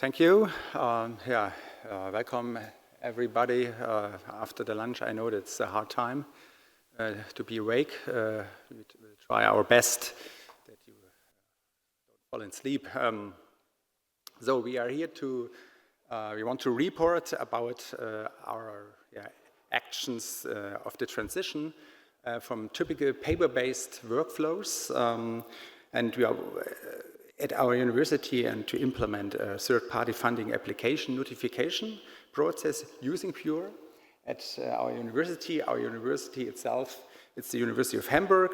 Thank you. Welcome everybody after the lunch. I know it's a hard time to be awake. We'll try our best that you don't fall asleep. So we are here to, we want to report about our actions of the transition from typical paper-based workflows, and we are at our university and to implement a third-party funding application notification process using Pure at our university. Our university itself, it's the University of Hamburg.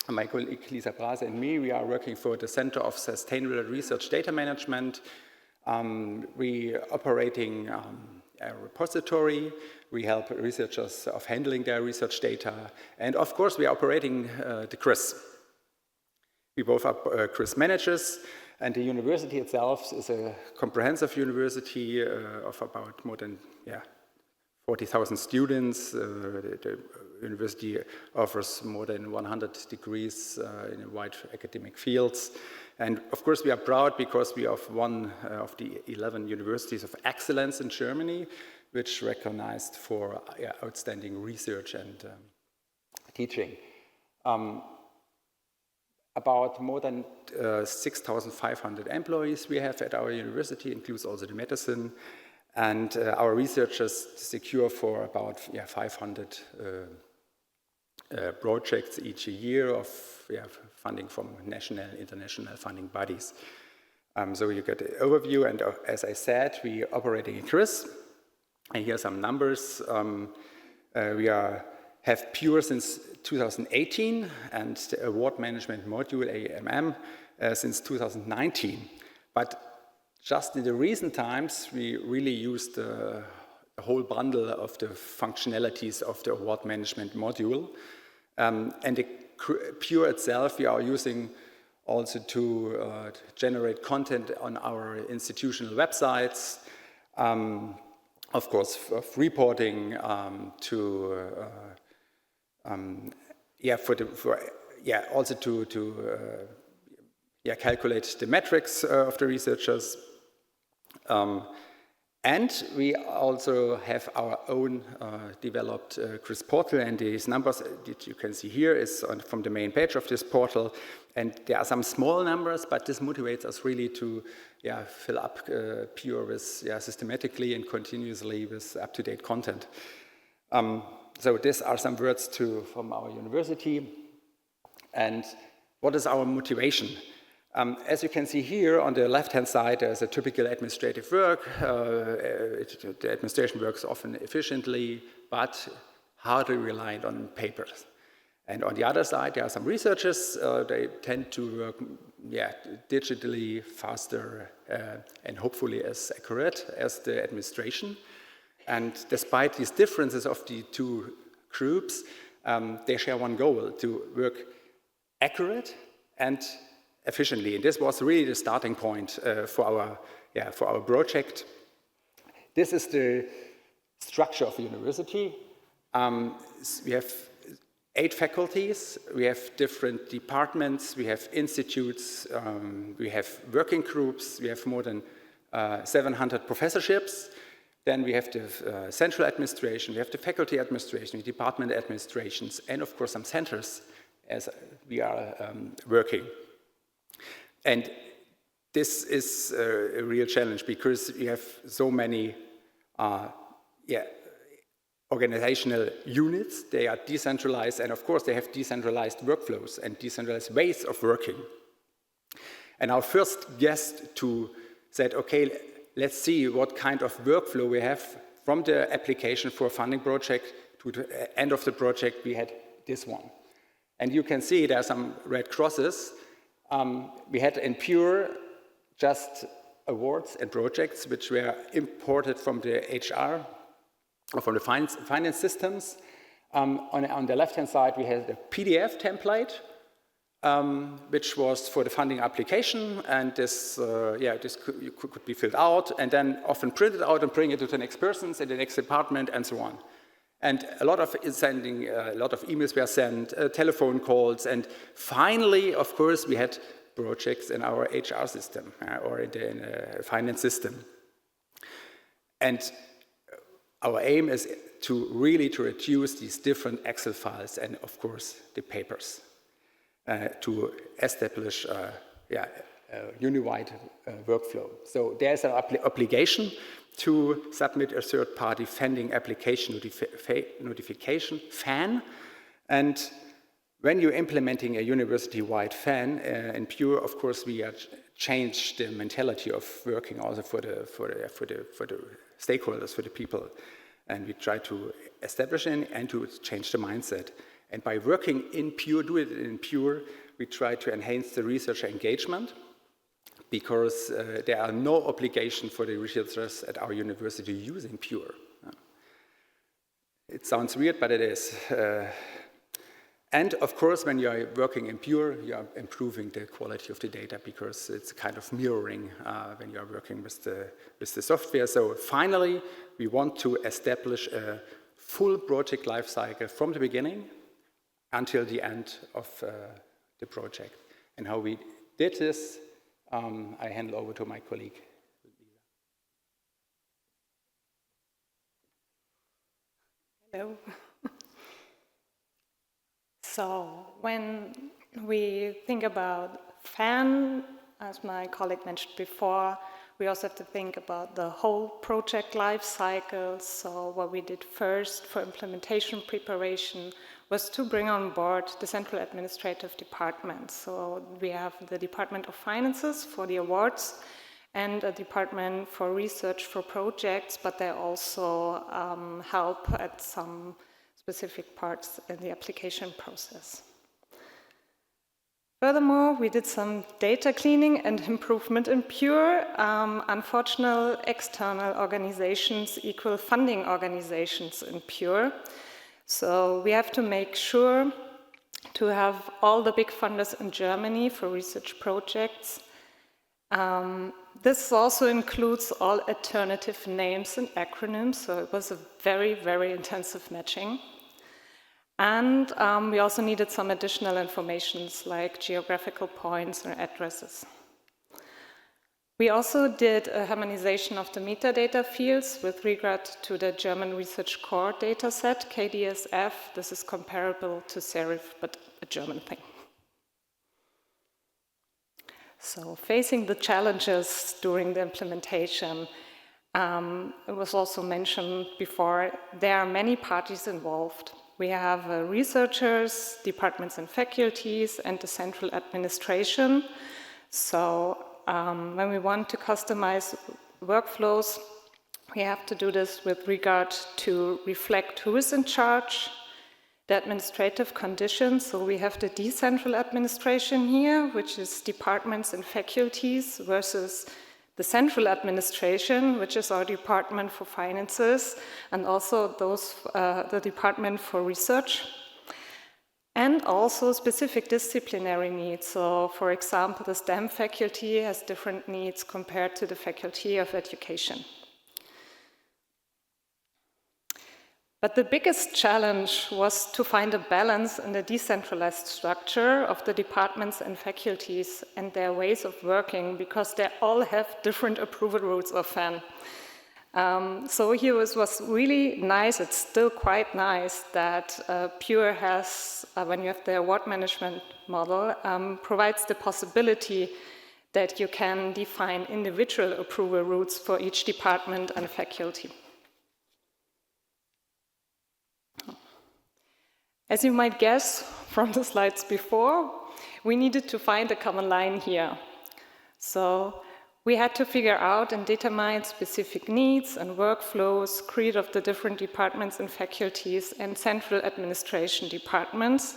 My colleague Lisa Brase and me, we are working for the Center of Sustainable Research Data Management. We are operating a repository. We help researchers of handling their research data. And of course, we are operating the CRIS. We both are CRIS managers, and the university itself is a comprehensive university of about more than 40,000 students. The university offers more than 100 degrees in wide academic fields. And of course, we are proud because we are one of the 11 universities of excellence in Germany, which recognized for outstanding research and teaching. About more than 6,500 employees we have at our university, includes also the medicine, and our researchers secure for about 500 projects each year of funding from national and international funding bodies. So you get an overview, and as I said, we are operating in CRIS, and here are some numbers. We have Pure since 2018 and the award management module AMM since 2019. But just in the recent times, we really used the whole bundle of the functionalities of the award management module. And the Pure itself, we are using also to generate content on our institutional websites, of course, of reporting also to calculate the metrics of the researchers. And we also have our own developed CRIS portal, and these numbers that you can see here is from the main page of this portal. And there are some small numbers, but this motivates us really to fill up Pure with systematically and continuously with up-to-date content. So these are some words from our university. And what is our motivation? As you can see here on the left-hand side, there's a typical administrative work. The administration works often efficiently, but hardly reliant on papers. And on the other side, there are some researchers. They tend to work digitally, faster, and hopefully as accurate as the administration. And despite these differences of the two groups, they share one goal: to work accurate and efficiently. And this was really the starting point for our project. This is the structure of the university. We have 8 faculties, we have different departments, we have institutes, we have working groups, we have more than 700 professorships. Then we have the central administration, we have the faculty administration, the department administrations, and of course some centers as we are working. And this is a real challenge because we have so many organizational units. They are decentralized, and of course they have decentralized workflows and decentralized ways of working. And our first guest said, okay, let's see what kind of workflow we have from the application for a funding project to the end of the project. We had this one. And you can see there are some red crosses. We had in Pure just awards and projects which were imported from the HR or from the finance systems. On the left-hand side, we had a PDF template, which was for the funding application, and this could be filled out and then often printed out and bring it to the next persons in the next department and so on. And a lot of emails were sent, telephone calls, and finally, of course, we had projects in our HR system or in the finance system. And our aim is to really reduce these different Excel files and, of course, the papers to establish a unified workflow. So there's an obligation to submit a third-party funding application notification, FAN. And when you're implementing a university-wide FAN in Pure, of course, we change the mentality of working also for the stakeholders, for the people. And we try to establish and to change the mindset. And by working in Pure, do it in Pure, we try to enhance the researcher engagement, because there are no obligation for the researchers at our university using Pure. It sounds weird, but it is. And of course, when you are working in Pure, you are improving the quality of the data, because it's kind of mirroring when you are working with the software. So finally, we want to establish a full project lifecycle from the beginning until the end of the project. And how we did this, I hand over to my colleague. Hello. So when we think about FAN, as my colleague mentioned before, we also have to think about the whole project life cycle. So what we did first for implementation preparation was to bring on board the central administrative department. So we have the Department of Finances for the awards and a department for research for projects, but they also help at some specific parts in the application process. Furthermore, we did some data cleaning and improvement in Pure. Unfortunately, external organizations equal funding organizations in Pure. So we have to make sure to have all the big funders in Germany for research projects. This also includes all alternative names and acronyms, so it was a very, very intensive matching. And we also needed some additional informations like geographical points or addresses. We also did a harmonization of the metadata fields with regard to the German Research Core dataset, KDSF. This is comparable to Serif, but a German thing. So facing the challenges during the implementation, it was also mentioned before, there are many parties involved. We have researchers, departments and faculties, and the central administration. So when we want to customize workflows, we have to do this with regard to reflect who is in charge, the administrative conditions. So we have the decentral administration here, which is departments and faculties, versus the central administration, which is our department for finances, and also the department for research, and also specific disciplinary needs. So, for example, the STEM faculty has different needs compared to the faculty of education. But the biggest challenge was to find a balance in the decentralized structure of the departments and faculties and their ways of working, because they all have different approval routes of FAN. So here it was really nice, it's still quite nice that Pure has, when you have the award management model, provides the possibility that you can define individual approval routes for each department and faculty. As you might guess from the slides before, we needed to find a common line here. So we had to figure out and determine specific needs and workflows, create of the different departments and faculties and central administration departments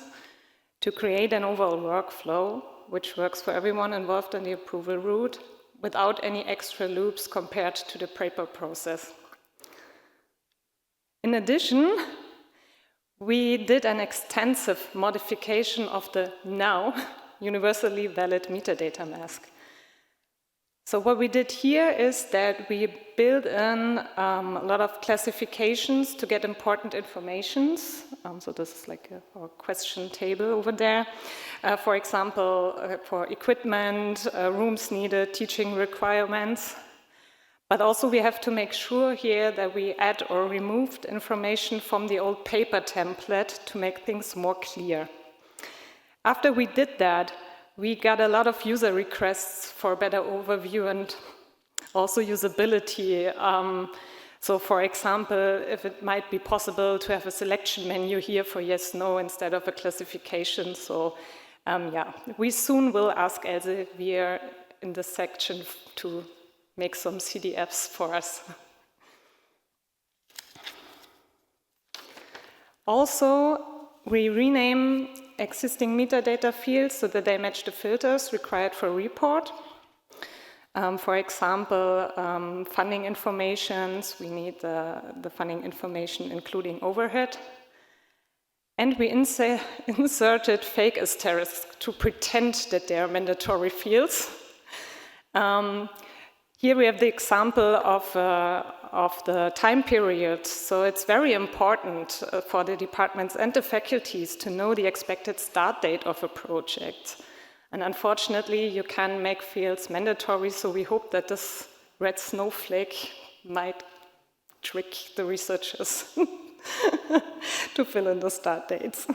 to create an overall workflow which works for everyone involved in the approval route without any extra loops compared to the paper process. In addition, we did an extensive modification of the now universally valid metadata mask. So what we did here is that we built in a lot of classifications to get important informations. So this is like our question table over there. For example, for equipment, rooms needed, teaching requirements. But also we have to make sure here that we add or removed information from the old paper template to make things more clear. After we did that, we got a lot of user requests for a better overview and also usability. So for example, if it might be possible to have a selection menu here for yes, no, instead of a classification. So yeah, we soon will ask Elsevier in this section to make some CDFs for us. Also, we rename existing metadata fields so that they match the filters required for a report. For example, funding informations, we need the funding information including overhead. And we inserted fake asterisks to pretend that they are mandatory fields. Here we have the example of the time period. So it's very important for the departments and the faculties to know the expected start date of a project. And unfortunately, you can make fields mandatory, so we hope that this red snowflake might trick the researchers to fill in the start dates.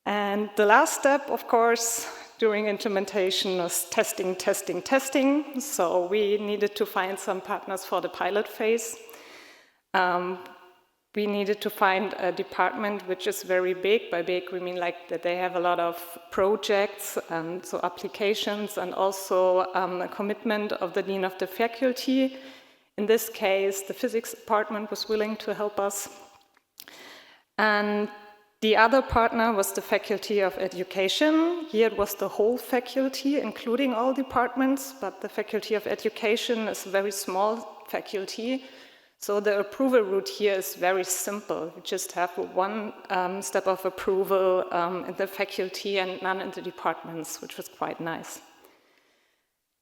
And the last step, of course, during implementation was testing. So we needed to find some partners for the pilot phase. We needed to find a department which is very big. By big, we mean like that they have a lot of projects, so applications, and also a commitment of the dean of the faculty. In this case, the physics department was willing to help us. And the other partner was the Faculty of Education. Here it was the whole faculty, including all departments, but the Faculty of Education is a very small faculty. So the approval route here is very simple. We just have one step of approval in the faculty and none in the departments, which was quite nice.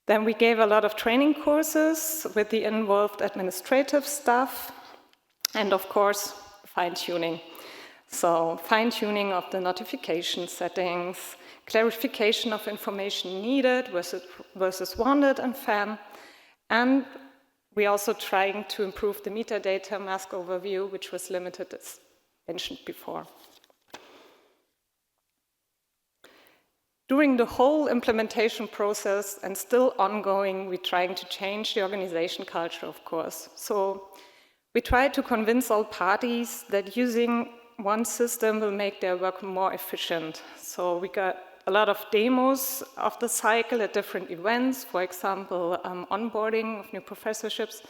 Then we gave a lot of training courses with the involved administrative staff and, of course, fine-tuning. So fine-tuning of the notification settings, clarification of information needed versus wanted and FAM, and we also trying to improve the metadata mask overview, which was limited as mentioned before. During the whole implementation process and still ongoing, we're trying to change the organization culture, of course. So we try to convince all parties that using one system will make their work more efficient. So we got a lot of demos of the cycle at different events, for example, onboarding of new professorships,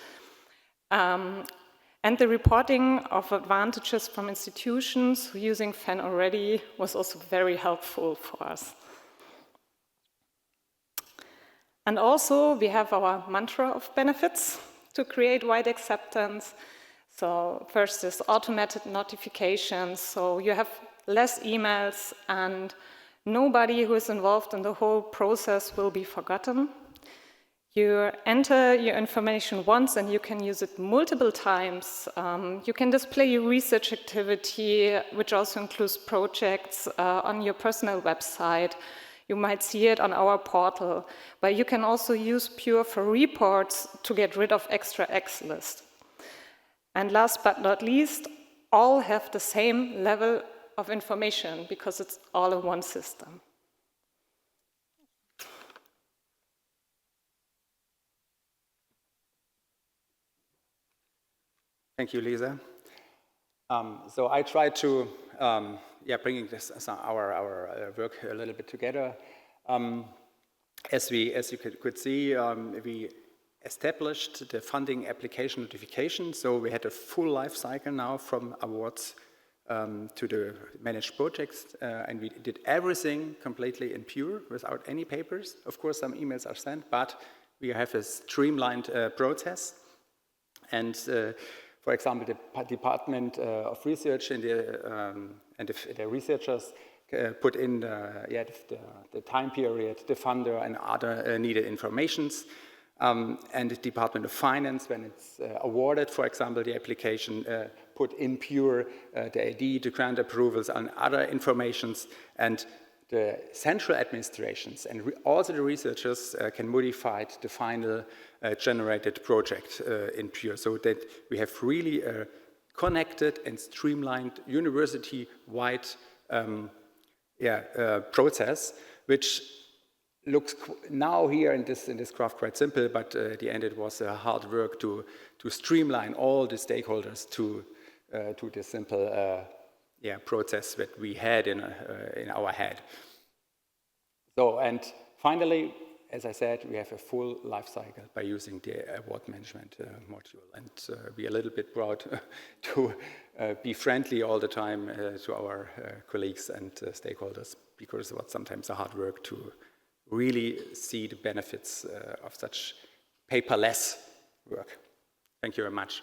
and the reporting of advantages from institutions using FAN already was also very helpful for us. And also, we have our mantra of benefits to create wide acceptance. So first is automated notifications, so you have less emails and nobody who is involved in the whole process will be forgotten. You enter your information once and you can use it multiple times. You can display your research activity, which also includes projects, on your personal website. You might see it on our portal, but you can also use Pure for reports to get rid of extra X list. And last but not least, all have the same level of information because it's all in one system. Thank you, Lisa. So I tried to bringing this our work a little bit together. As you could see, we established the funding application notification. So we had a full life cycle now from awards to the managed projects, and we did everything completely in Pure without any papers. Of course, some emails are sent, but we have a streamlined process. And for example, the Department of Research and the researchers put in the time period, the funder, and other needed informations. And the Department of Finance, when it's awarded, for example, the application, put in pure the ID, the grant approvals, and other informations. And the central administrations and also the researchers can modify the final generated project in pure, so that we have really a connected and streamlined university-wide process, which looks now here in this graph quite simple, but at the end it was hard work to streamline all the stakeholders to the simple process that we had in our head. So, and finally, as I said, we have a full life cycle by using the award management module, and we are a little bit proud to be friendly all the time to our colleagues and stakeholders, because it was sometimes a hard work to really see the benefits of such paperless work. Thank you very much.